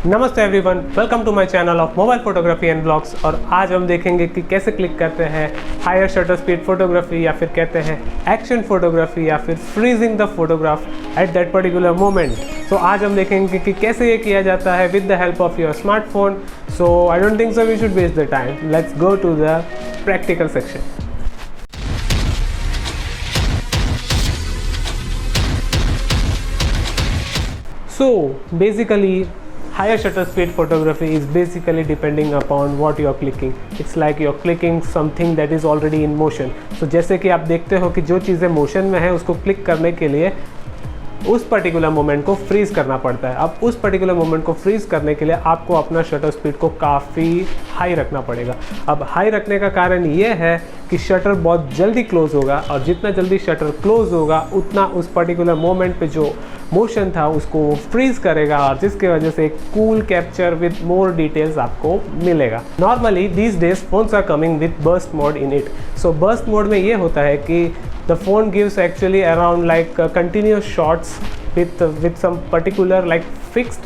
नमस्ते everyone, welcome to my channel of mobile photography and blogs. और आज हम देखेंगे कि कैसे क्लिक करते हैं हायर शटर स्पीड फोटोग्राफी, या फिर कहते हैं एक्शन फोटोग्राफी, या फिर freezing the photograph at that particular moment. तो आज हम देखेंगे कि कैसे ये किया जाता है with the help of your smartphone. So I don't think so we should waste the time, let's go to the practical section. So basically higher shutter speed photography is basically depending upon what you are clicking. It's like you are clicking something that is already in motion. So जैसे कि आप देखते हो कि जो चीज़ें motion में है उसको क्लिक करने के लिए उस पर्टिकुलर मोमेंट को फ्रीज़ करना पड़ता है। अब उस पर्टिकुलर मोमेंट को फ्रीज़ करने के लिए आपको अपना शटर स्पीड को काफ़ी हाई रखना पड़ेगा। अब हाई रखने का कारण ये है कि शटर बहुत जल्दी क्लोज़ होगा, और जितना जल्दी शटर क्लोज़ होगा उतना उस पर्टिकुलर मोमेंट पे जो मोशन था उसको वो फ्रीज़ करेगा, और जिसकी वजह से एक cool capture with more details आपको मिलेगा। Normally these days phones are coming with burst mode in it. So burst mode में ये होता है कि the phone gives actually around like continuous shots with some particular like fixed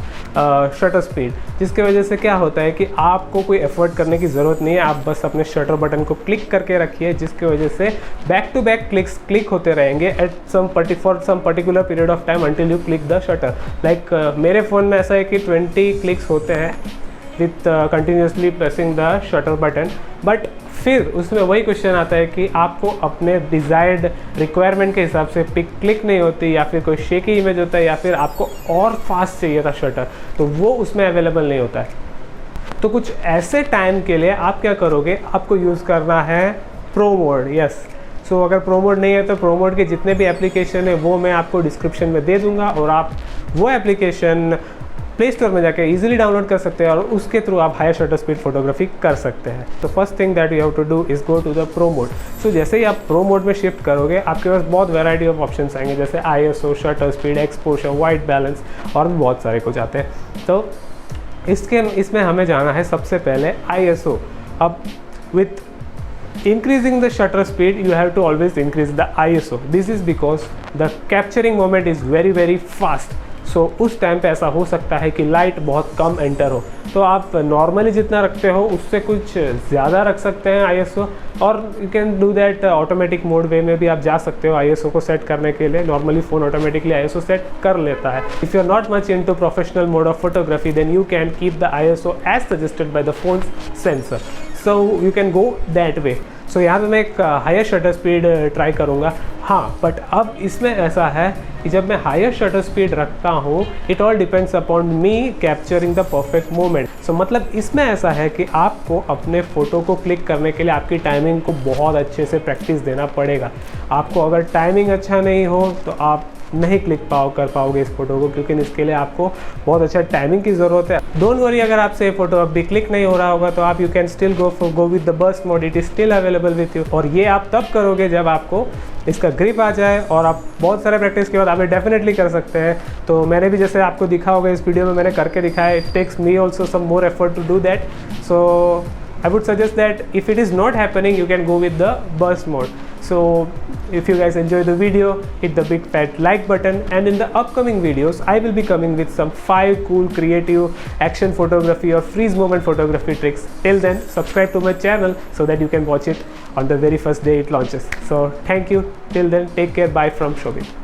shutter speed, जिसके वजह से क्या होता है कि आपको कोई एफर्ट करने की ज़रूरत नहीं है। आप बस अपने शटर बटन को क्लिक करके रखिए, जिसकी वजह से बैक टू बैक क्लिक होते रहेंगे at for some particular period of time until you click the shutter. Like मेरे फ़ोन में ऐसा है कि 20 क्लिक्स होते हैं with continuously pressing the shutter button. But फिर उसमें वही क्वेश्चन आता है कि आपको अपने डिज़ायर्ड रिक्वायरमेंट के हिसाब से पिक क्लिक नहीं होती, या फिर कोई शेकी इमेज होता है, या फिर आपको और फास्ट चाहिए था शटर, तो वो उसमें अवेलेबल नहीं होता है। तो कुछ ऐसे टाइम के लिए आप क्या करोगे, आपको यूज़ करना है प्रो मोड। यस, सो अगर प्रो मोड नहीं है तो प्रो मोड के जितने भी एप्लीकेशन है वो मैं आपको डिस्क्रिप्शन में दे दूँगा, और आप वो एप्लीकेशन प्ले स्टोर में जाकर इजीली डाउनलोड कर सकते हैं, और उसके थ्रू आप हायर शटर स्पीड फोटोग्राफी कर सकते हैं। तो first thing that you have to do is go to the pro mode. So जैसे ही आप प्रो मोड में शिफ्ट करोगे आपके पास बहुत वैरायटी ऑफ ऑप्शंस आएंगे, जैसे ISO, shutter speed, exposure, white balance, और भी बहुत सारे कुछ आते हैं। तो इसमें हमें जाना है सबसे पहले ISO। अब with increasing the shutter speed you have to always increase the ISO. This is because the capturing moment is very fast. सो उस टाइम पे ऐसा हो सकता है कि लाइट बहुत कम एंटर हो, तो आप नॉर्मली जितना रखते हो उससे कुछ ज़्यादा रख सकते हैं ISO, और you can do that automatic mode way में भी आप जा सकते हो ISO को सेट करने के लिए। Normally phone automatically ISO set कर लेता है। If you are not much into professional mode of photography then you can keep the ISO as suggested by the phone sensor, so you can go that way. So यहाँ पे मैं एक higher shutter speed try करूँगा। हाँ, but अब इसमें ऐसा है कि जब मैं हायर शटर स्पीड रखता हूँ, it all depends upon me capturing the perfect moment. So मतलब इसमें ऐसा है कि आपको अपने फ़ोटो को क्लिक करने के लिए आपकी टाइमिंग को बहुत अच्छे से प्रैक्टिस देना पड़ेगा। आपको अगर टाइमिंग अच्छा नहीं हो तो आप नहीं कर पाओगे इस फोटो को, क्योंकि इसके लिए आपको बहुत अच्छा टाइमिंग की ज़रूरत है। डोंट वरी, अगर आपसे ये फोटो अब भी क्लिक नहीं हो रहा होगा तो आप you can still go with the burst mode, it is still available with you. और ये आप तब करोगे जब आपको इसका ग्रिप आ जाए, और आप बहुत सारे प्रैक्टिस के बाद आप डेफिनेटली कर सकते हैं। तो मैंने भी जैसे आपको दिखा होगा इस वीडियो में मैंने करके दिखाया, it takes me also some more effort to do that. So I would suggest that if it is not happening, you can go with the burst mode. So if you guys enjoy the video, hit the big fat like button, and in the upcoming videos I will be coming with some 5 cool creative action photography or freeze moment photography tricks. Till then, subscribe to my channel so that you can watch it on the very first day it launches. So thank you. Till then, take care. Bye from Shobit.